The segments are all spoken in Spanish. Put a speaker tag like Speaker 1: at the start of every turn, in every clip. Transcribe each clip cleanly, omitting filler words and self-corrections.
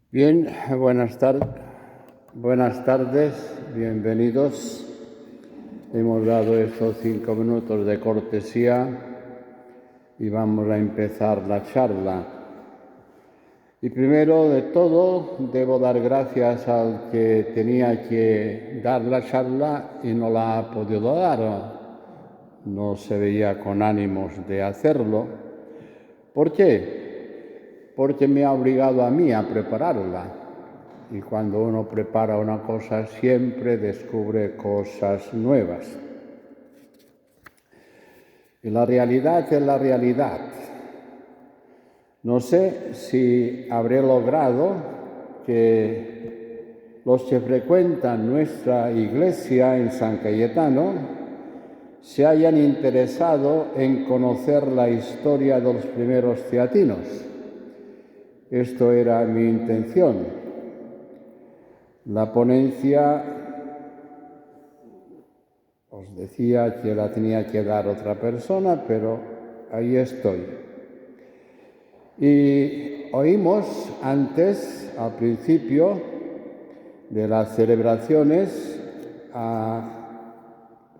Speaker 1: Bien, buenas tardes, bienvenidos. Hemos dado estos 5 minutos de cortesía y vamos a empezar la charla. Y primero de todo, debo dar gracias al que tenía que dar la charla y no la ha podido dar. No se veía con ánimos de hacerlo. ¿Por qué? Porque me ha obligado a mí a prepararla. Y cuando uno prepara una cosa siempre descubre cosas nuevas. Y la realidad es la realidad. No sé si habré logrado que los que frecuentan nuestra iglesia en San Cayetano se hayan interesado en conocer la historia de los primeros teatinos. Esto era mi intención. La ponencia, os decía que la tenía que dar otra persona, pero ahí estoy. Y oímos antes, al principio de las celebraciones, a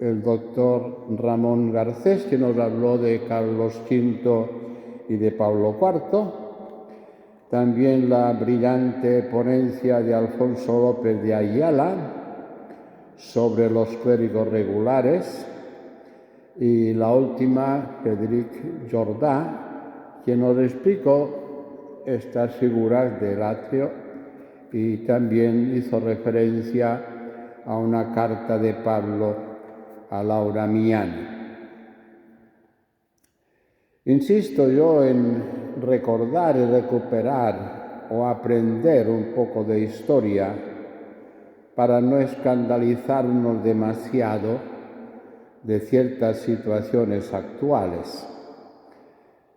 Speaker 1: el doctor Ramón Garcés, que nos habló de Carlos V y de Pablo IV, también la brillante ponencia de Alfonso López de Ayala sobre los clérigos regulares y la última, Frédéric Jordà, que nos explicó estas figuras del atrio y también hizo referencia a una carta de Pablo a Laura Miani. Insisto yo en recordar y recuperar o aprender un poco de historia para no escandalizarnos demasiado de ciertas situaciones actuales.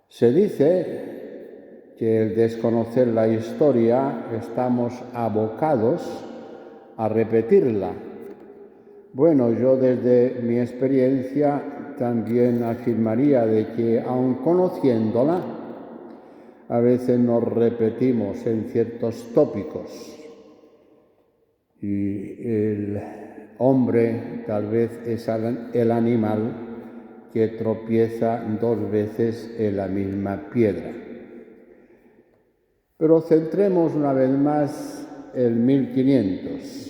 Speaker 1: Se dice que al desconocer la historia estamos abocados a repetirla. Bueno, yo desde mi experiencia también afirmaría de que aun conociéndola, a veces nos repetimos en ciertos tópicos. Y el hombre tal vez es el animal que tropieza 2 veces en la misma piedra. Pero centremos una vez más el 1500.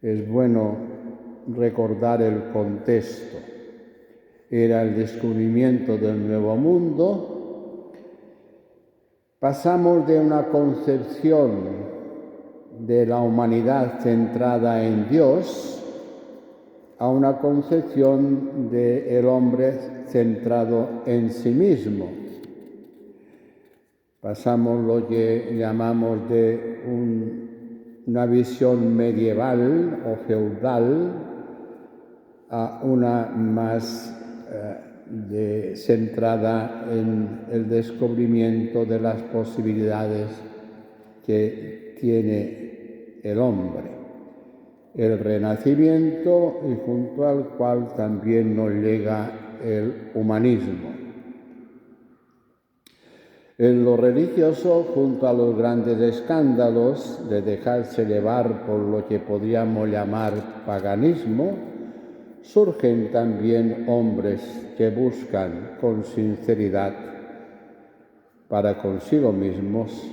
Speaker 1: Es bueno recordar el contexto. Era el descubrimiento del Nuevo Mundo. Pasamos de una concepción de la humanidad centrada en Dios a una concepción del hombre centrado en sí mismo. Pasamos lo que llamamos de una visión medieval o feudal a una más centrada en el descubrimiento de las posibilidades que tiene el hombre. El renacimiento y junto al cual también nos llega el humanismo. En lo religioso, junto a los grandes escándalos de dejarse llevar por lo que podríamos llamar paganismo, surgen también hombres que buscan con sinceridad para consigo mismos,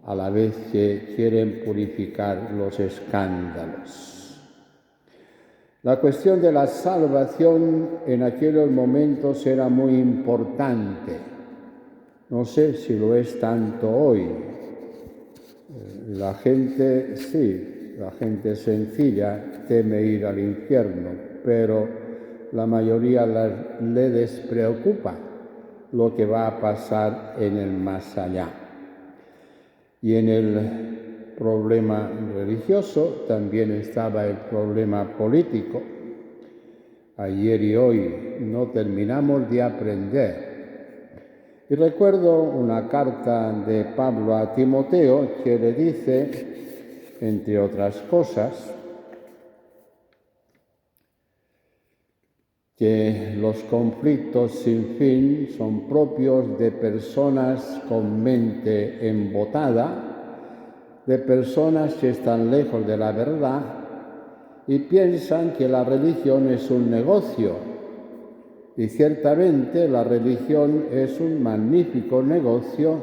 Speaker 1: a la vez que quieren purificar los escándalos. La cuestión de la salvación en aquellos momentos era muy importante. No sé si lo es tanto hoy. La gente, sí, la gente sencilla teme ir al infierno, pero la mayoría le despreocupa lo que va a pasar en el más allá. Y en el problema religioso también estaba el problema político. Ayer y hoy no terminamos de aprender. Y recuerdo una carta de Pablo a Timoteo que le dice, entre otras cosas, que los conflictos sin fin son propios de personas con mente embotada, de personas que están lejos de la verdad y piensan que la religión es un negocio. Y ciertamente la religión es un magnífico negocio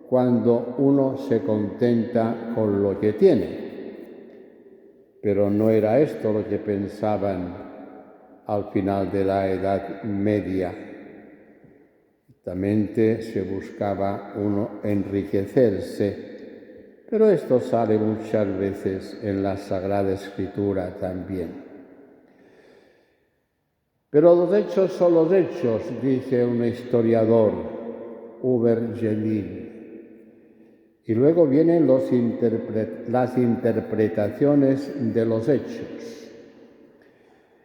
Speaker 1: cuando uno se contenta con lo que tiene. Pero no era esto lo que pensaban al final de la Edad Media. Ciertamente se buscaba uno enriquecerse, pero esto sale muchas veces en la Sagrada Escritura también. Pero los hechos son los hechos, dice un historiador, Uber Gedin. Y luego vienen las interpretaciones de los hechos.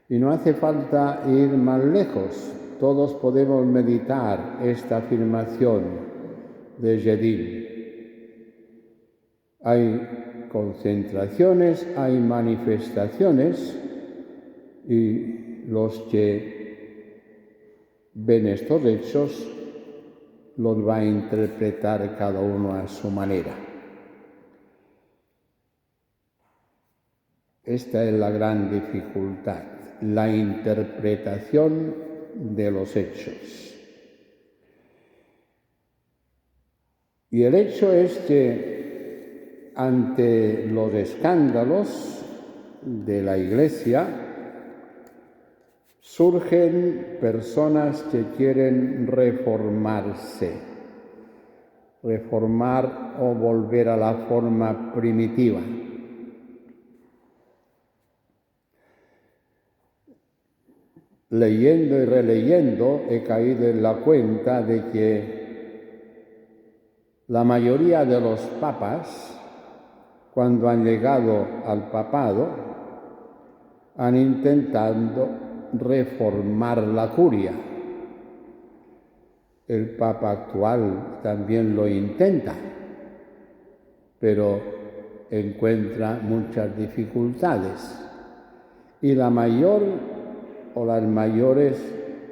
Speaker 1: Y no hace falta ir más lejos, todos podemos meditar esta afirmación de Gedin. Hay concentraciones, hay manifestaciones, y los que ven estos hechos los va a interpretar cada uno a su manera. Esta es la gran dificultad, la interpretación de los hechos. Y el hecho es que ante los escándalos de la Iglesia surgen personas que quieren reformar o volver a la forma primitiva. Leyendo y releyendo he caído en la cuenta de que la mayoría de los papas, cuando han llegado al papado, han intentado reformar la curia. El papa actual también lo intenta, pero encuentra muchas dificultades. Y la mayor o las mayores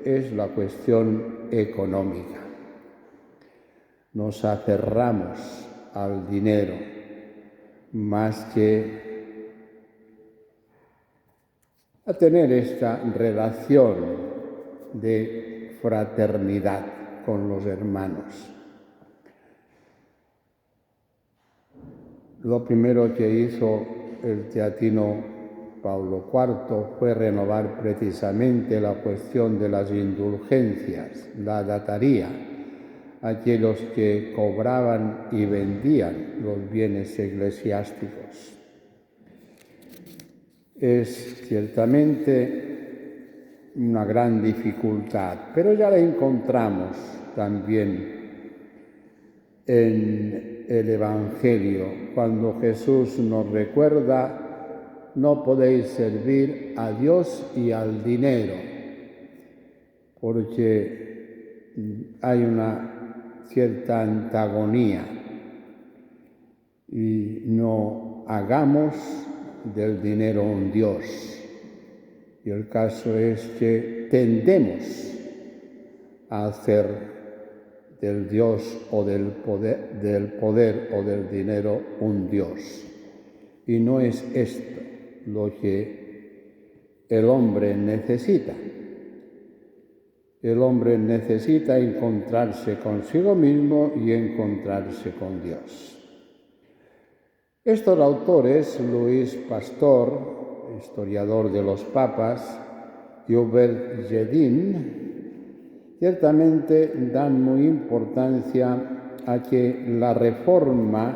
Speaker 1: es la cuestión económica. Nos aferramos al dinero más que a tener esta relación de fraternidad con los hermanos. Lo primero que hizo el teatino Pablo IV fue renovar precisamente la cuestión de las indulgencias, la dataría, aquellos que cobraban y vendían los bienes eclesiásticos. Es ciertamente una gran dificultad, pero ya la encontramos también en el Evangelio, cuando Jesús nos recuerda: no podéis servir a Dios y al dinero, porque hay una cierta antagonía, y no hagamos del dinero un Dios. Y el caso es que tendemos a hacer del Dios o del poder o del dinero un Dios. Y no es esto lo que el hombre necesita. El hombre necesita encontrarse consigo mismo y encontrarse con Dios. Estos autores, Luis Pastor, historiador de los papas, y Hubert Gedin, ciertamente dan muy importancia a que la reforma,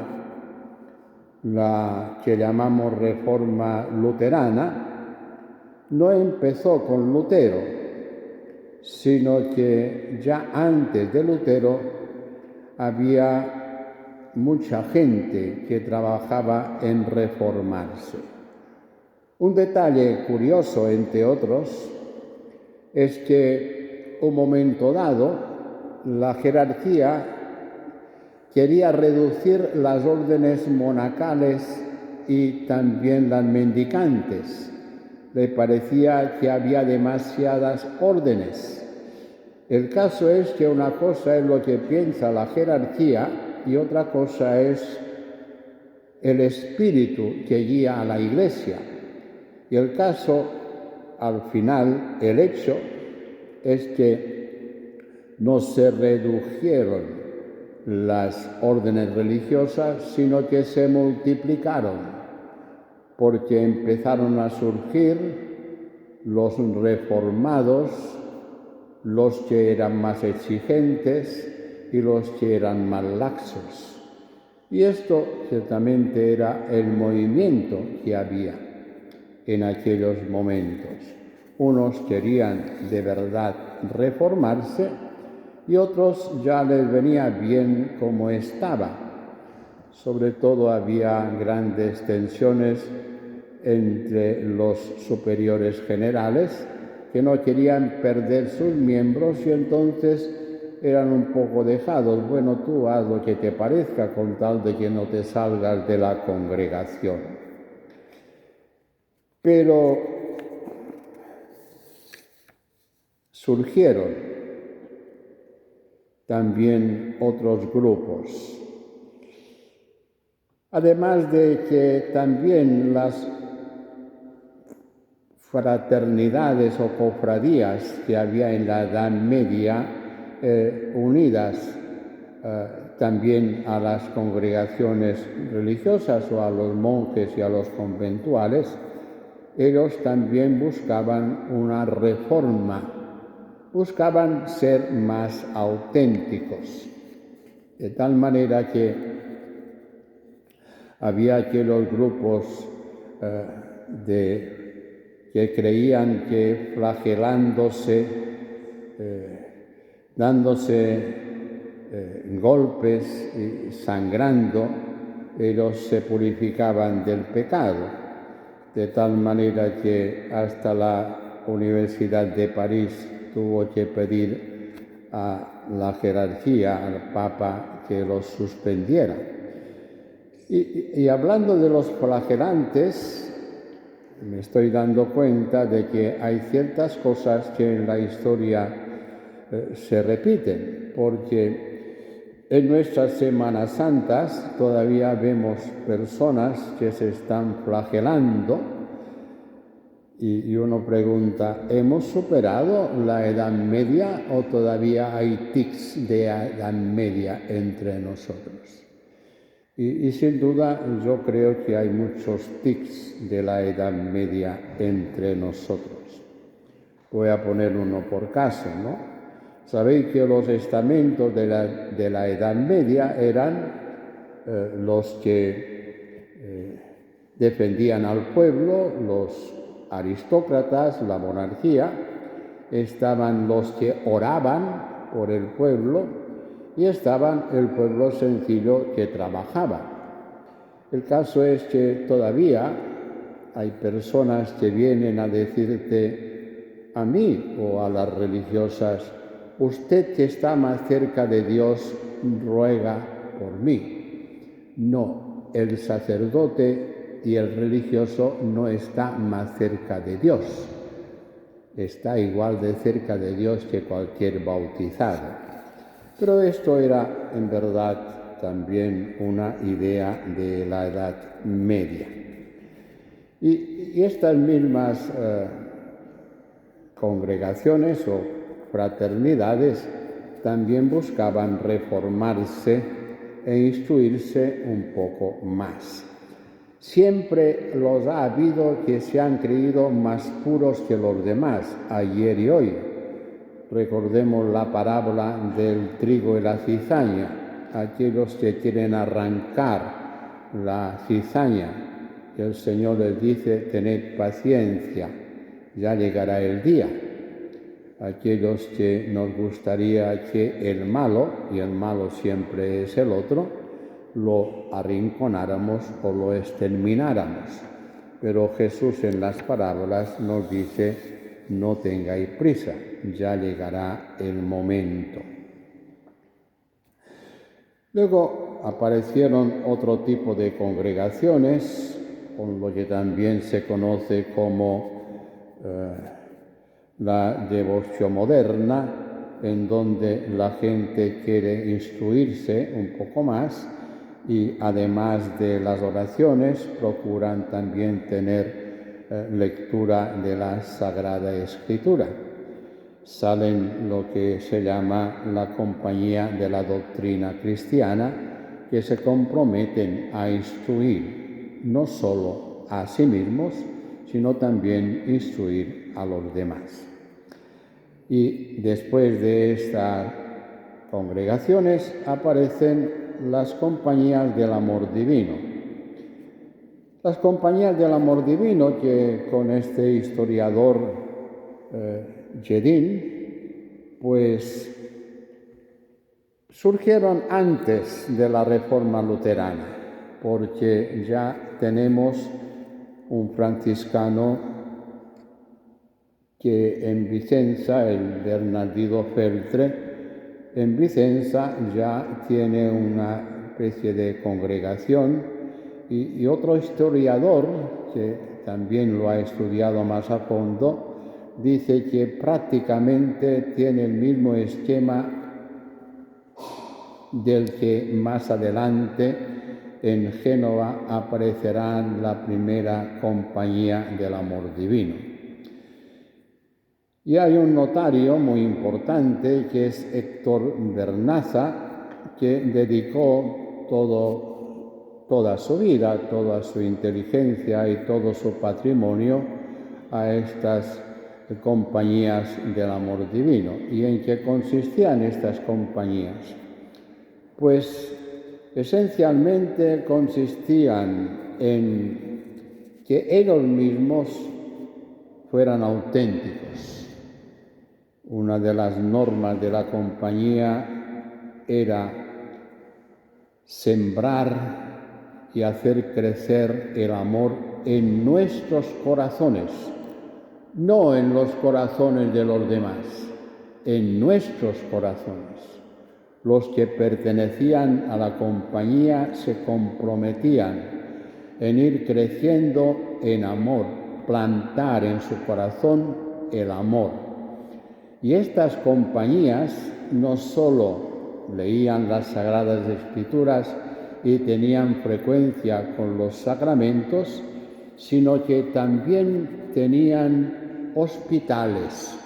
Speaker 1: la que llamamos reforma luterana, no empezó con Lutero, sino que ya antes de Lutero había mucha gente que trabajaba en reformarse. Un detalle curioso, entre otros, es que un momento dado la jerarquía quería reducir las órdenes monacales y también las mendicantes, le parecía que había demasiadas órdenes. El caso es que una cosa es lo que piensa la jerarquía y otra cosa es el espíritu que guía a la Iglesia. Y el caso, al final, el hecho es que no se redujeron las órdenes religiosas, sino que se multiplicaron, porque empezaron a surgir los reformados, los que eran más exigentes y los que eran más laxos. Y esto ciertamente era el movimiento que había en aquellos momentos. Unos querían de verdad reformarse y otros ya les venía bien como estaba. Sobre todo había grandes tensiones entre los superiores generales que no querían perder sus miembros y entonces eran un poco dejados. Bueno, tú haz lo que te parezca con tal de que no te salgas de la congregación. Pero surgieron también otros grupos. Además de que también las fraternidades o cofradías que había en la Edad Media, unidas también a las congregaciones religiosas o a los monjes y a los conventuales, ellos también buscaban una reforma, buscaban ser más auténticos, de tal manera que había aquellos grupos que creían que flagelándose, dándose golpes y sangrando, ellos se purificaban del pecado, de tal manera que hasta la Universidad de París tuvo que pedir a la jerarquía, al Papa, que los suspendiera. Y hablando de los flagelantes, me estoy dando cuenta de que hay ciertas cosas que en la historia se repiten, porque en nuestras Semanas Santas todavía vemos personas que se están flagelando y uno pregunta, ¿hemos superado la Edad Media o todavía hay tics de Edad Media entre nosotros? Y sin duda yo creo que hay muchos tics de la Edad Media entre nosotros. Voy a poner uno por caso, ¿no? Sabéis que los estamentos de la Edad Media eran los que defendían al pueblo, los aristócratas, la monarquía, estaban los que oraban por el pueblo, y estaban el pueblo sencillo que trabajaba. El caso es que todavía hay personas que vienen a decirte a mí o a las religiosas, usted que está más cerca de Dios, ruega por mí. No, el sacerdote y el religioso no está más cerca de Dios. Está igual de cerca de Dios que cualquier bautizado. Pero esto era, en verdad, también una idea de la Edad Media. Y estas mismas congregaciones o fraternidades también buscaban reformarse e instruirse un poco más. Siempre los ha habido que se han creído más puros que los demás, ayer y hoy. Recordemos la parábola del trigo y la cizaña, aquellos que quieren arrancar la cizaña, y el Señor les dice, tened paciencia, ya llegará el día. Aquellos que nos gustaría que el malo, y el malo siempre es el otro, lo arrinconáramos o lo extermináramos. Pero Jesús en las parábolas nos dice, no tengáis prisa, ya llegará el momento. Luego aparecieron otro tipo de congregaciones, con lo que también se conoce como la devoción moderna, en donde la gente quiere instruirse un poco más y además de las oraciones procuran también tener lectura de la Sagrada Escritura. Salen lo que se llama la Compañía de la Doctrina Cristiana, que se comprometen a instruir no solo a sí mismos, sino también instruir a los demás. Y después de estas congregaciones aparecen las compañías del amor divino. Las compañías del amor divino que con este historiador Jedin, pues surgieron antes de la Reforma Luterana, porque ya tenemos un franciscano que en Vicenza, el Bernardino Feltre, en Vicenza ya tiene una especie de congregación y otro historiador, que también lo ha estudiado más a fondo, dice que prácticamente tiene el mismo esquema del que más adelante en Génova aparecerá la primera compañía del amor divino. Y hay un notario muy importante que es Héctor Bernaza, que dedicó toda su vida, toda su inteligencia y todo su patrimonio a estas compañías del amor divino. ¿Y en qué consistían estas compañías? Pues esencialmente consistían en que ellos mismos fueran auténticos. Una de las normas de la compañía era sembrar y hacer crecer el amor en nuestros corazones, no en los corazones de los demás, en nuestros corazones. Los que pertenecían a la compañía se comprometían en ir creciendo en amor, plantar en su corazón el amor. Y estas compañías no solo leían las Sagradas Escrituras y tenían frecuencia con los sacramentos, sino que también tenían hospitales.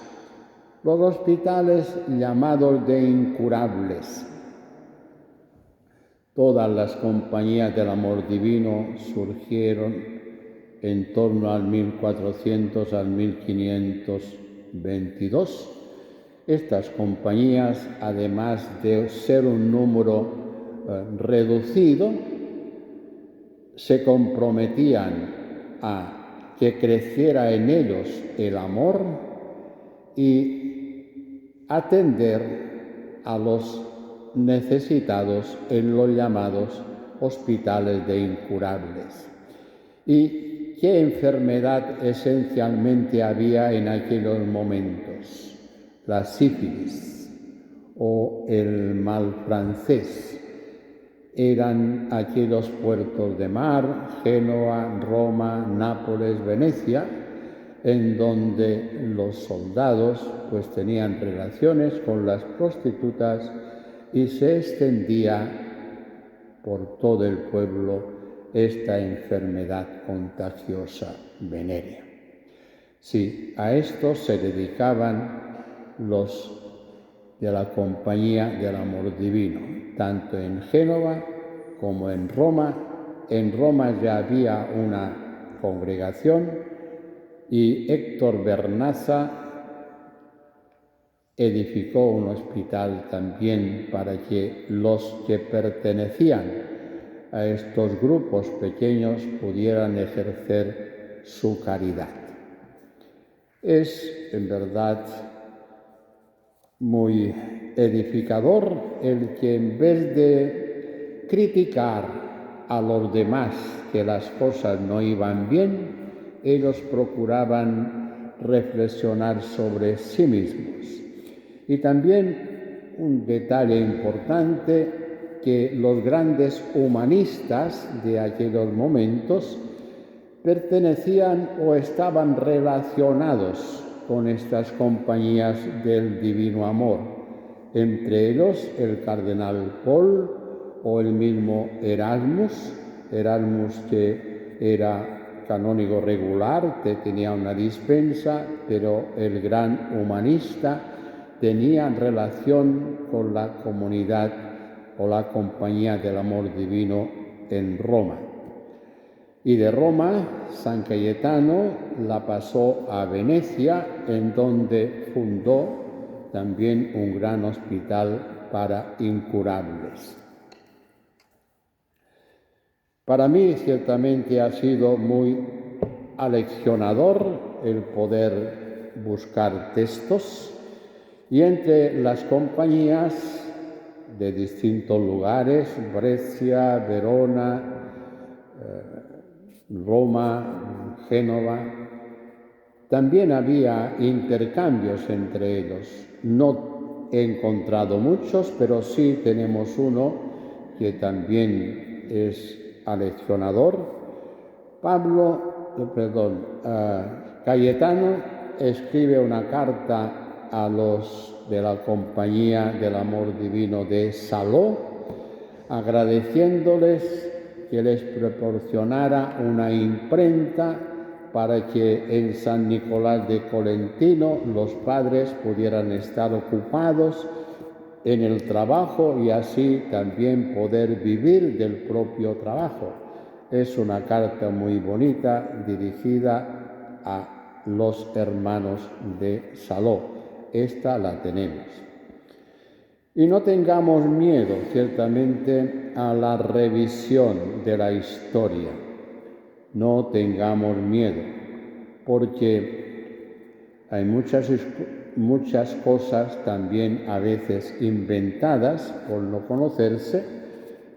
Speaker 1: Los hospitales llamados de incurables. Todas las compañías del amor divino surgieron en torno al 1400 al 1522. Estas compañías, además de ser un número reducido, se comprometían a que creciera en ellos el amor y atender a los necesitados en los llamados hospitales de incurables. ¿Y qué enfermedad esencialmente había en aquellos momentos? La sífilis o el mal francés. Eran aquellos puertos de mar, Génova, Roma, Nápoles, Venecia, en donde los soldados pues tenían relaciones con las prostitutas y se extendía por todo el pueblo esta enfermedad contagiosa venérea. Sí, a esto se dedicaban los de la Compañía del Amor Divino, tanto en Génova como en Roma. En Roma ya había una congregación y Héctor Bernaza edificó un hospital también para que los que pertenecían a estos grupos pequeños pudieran ejercer su caridad. Es, en verdad, muy edificador el que en vez de criticar a los demás que las cosas no iban bien, ellos procuraban reflexionar sobre sí mismos. Y también un detalle importante, que los grandes humanistas de aquellos momentos pertenecían o estaban relacionados con estas compañías del Divino Amor, entre ellos el cardenal Paul o el mismo Erasmus que era canónigo regular, que tenía una dispensa, pero el gran humanista tenía relación con la comunidad o la compañía del amor divino en Roma. Y de Roma, San Cayetano la pasó a Venecia, en donde fundó también un gran hospital para incurables. Para mí ciertamente ha sido muy aleccionador el poder buscar textos y entre las compañías de distintos lugares, Brescia, Verona, Roma, Génova, también había intercambios entre ellos. No he encontrado muchos, pero sí tenemos uno que también es aleccionador. Cayetano escribe una carta a los de la Compañía del Amor Divino de Saló, agradeciéndoles que les proporcionara una imprenta para que en San Nicolás de Colentino los padres pudieran estar ocupados en el trabajo y así también poder vivir del propio trabajo. Es una carta muy bonita dirigida a los hermanos de Saló. Esta la tenemos. Y no tengamos miedo, ciertamente, a la revisión de la historia. No tengamos miedo, porque hay muchas cosas también a veces inventadas por no conocerse,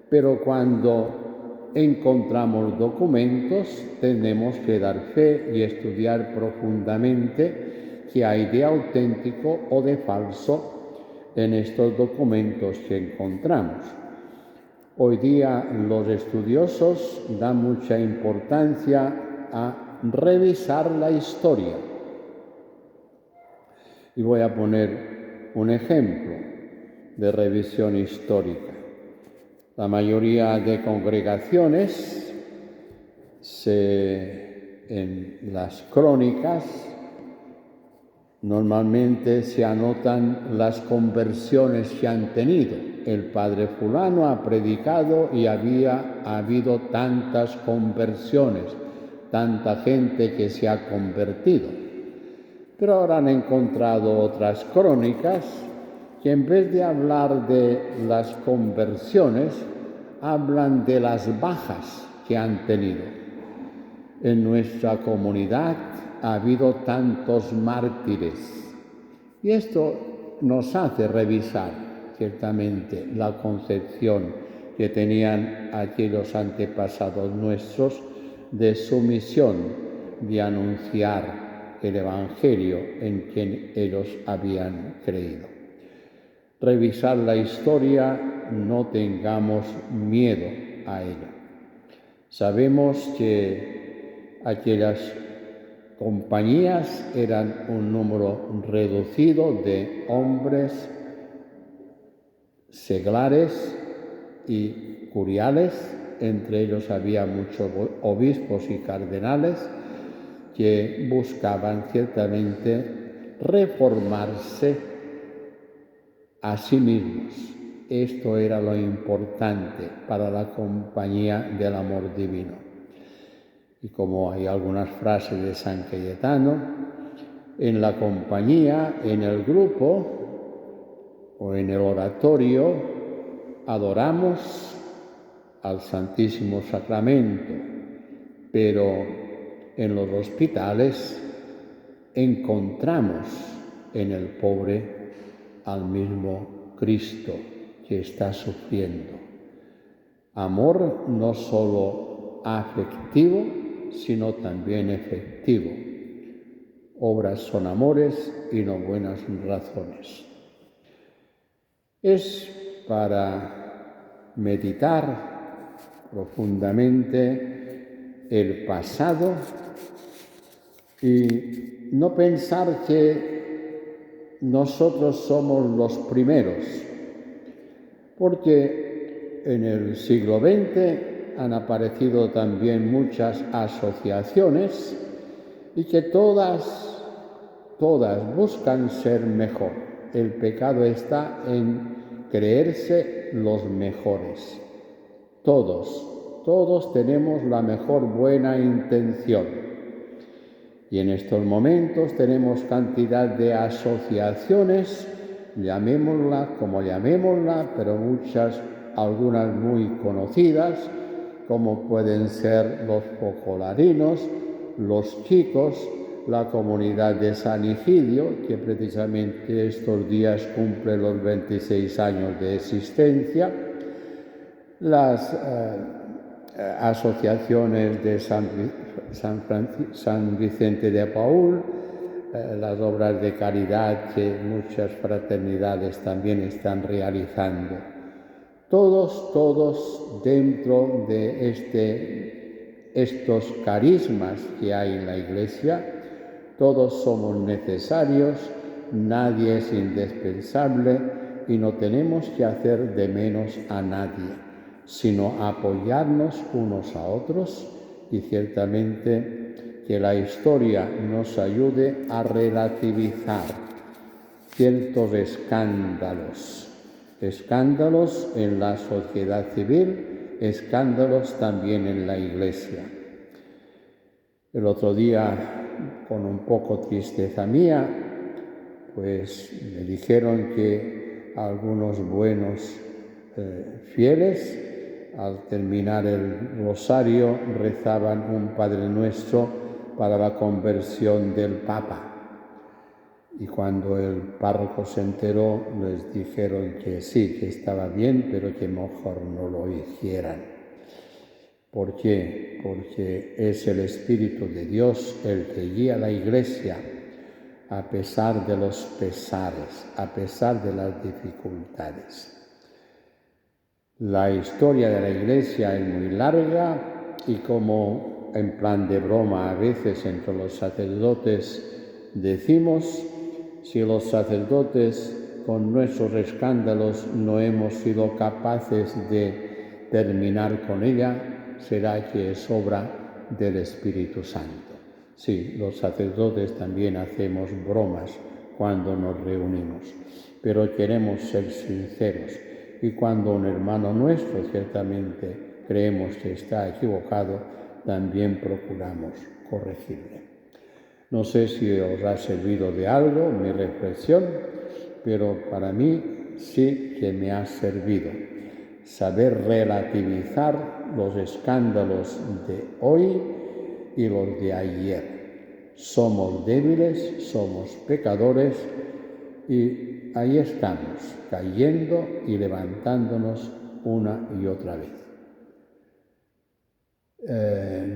Speaker 1: pero cuando encontramos documentos tenemos que dar fe y estudiar profundamente qué hay de auténtico o de falso en estos documentos que encontramos. Hoy día los estudiosos dan mucha importancia a revisar la historia. Y voy a poner un ejemplo de revisión histórica. La mayoría de congregaciones en las crónicas normalmente se anotan las conversiones que han tenido. El padre fulano ha predicado y ha habido tantas conversiones, tanta gente que se ha convertido. Pero ahora han encontrado otras crónicas que en vez de hablar de las conversiones, hablan de las bajas que han tenido. En nuestra comunidad ha habido tantos mártires. Y esto nos hace revisar, ciertamente, la concepción que tenían aquellos antepasados nuestros de su misión de anunciar el Evangelio en quien ellos habían creído. Revisar la historia, no tengamos miedo a ella. Sabemos que aquellas compañías eran un número reducido de hombres seglares y curiales, entre ellos había muchos obispos y cardenales que buscaban ciertamente reformarse a sí mismos. Esto era lo importante para la compañía del amor divino. Y como hay algunas frases de San Cayetano, en la compañía, en el grupo o en el oratorio, adoramos al Santísimo Sacramento, pero en los hospitales encontramos en el pobre al mismo Cristo que está sufriendo. Amor no solo afectivo, sino también efectivo. Obras son amores y no buenas razones. Es para meditar profundamente el pasado y no pensar que nosotros somos los primeros, porque en el siglo XX han aparecido también muchas asociaciones y que todas buscan ser mejor. El pecado está en creerse los mejores. Todos tenemos la mejor buena intención. Y en estos momentos tenemos cantidad de asociaciones, llamémosla como llamémosla, pero algunas muy conocidas, como pueden ser los focolarinos, los chicos, la comunidad de San Egidio, que precisamente estos días cumple los 26 años de existencia, las asociaciones de San Vicente de Paúl, las obras de caridad que muchas fraternidades también están realizando. Todos dentro de estos carismas que hay en la Iglesia, todos somos necesarios, nadie es indispensable y no tenemos que hacer de menos a nadie, sino apoyarnos unos a otros y ciertamente que la historia nos ayude a relativizar ciertos escándalos en la sociedad civil, escándalos también en la Iglesia. El otro día, con un poco tristeza mía, pues me dijeron que algunos buenos fieles, al terminar el rosario, rezaban un Padre Nuestro para la conversión del Papa. Y cuando el párroco se enteró, les dijeron que sí, que estaba bien, pero que mejor no lo hicieran. ¿Por qué? Porque es el Espíritu de Dios el que guía a la Iglesia a pesar de los pesares, a pesar de las dificultades. La historia de la Iglesia es muy larga y como en plan de broma a veces entre los sacerdotes decimos, si los sacerdotes con nuestros escándalos no hemos sido capaces de terminar con ella, será que es obra del Espíritu Santo. Sí, los sacerdotes también hacemos bromas cuando nos reunimos, pero queremos ser sinceros y cuando un hermano nuestro ciertamente creemos que está equivocado, también procuramos corregirle. No sé si os ha servido de algo mi reflexión, pero para mí sí que me ha servido saber relativizar los escándalos de hoy y los de ayer. Somos débiles, somos pecadores y ahí estamos, cayendo y levantándonos una y otra vez.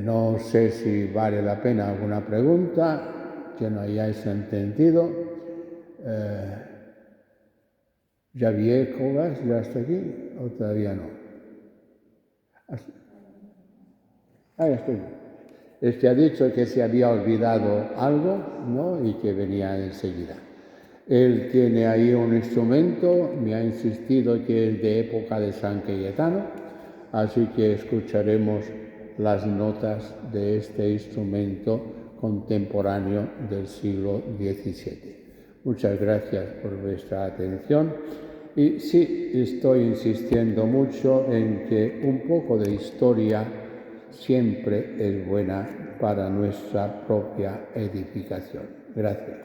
Speaker 1: No sé si vale la pena alguna pregunta que no hayáis entendido. Javier Cobas, ¿ya está aquí o todavía no? Ya estoy. Es que ha dicho que se había olvidado algo, ¿no? Y que venía enseguida. Él tiene ahí un instrumento, me ha insistido que es de época de San Cayetano, así que escucharemos las notas de este instrumento contemporáneo del siglo XVII. Muchas gracias por vuestra atención y sí, estoy insistiendo mucho en que un poco de historia siempre es buena para nuestra propia edificación. Gracias.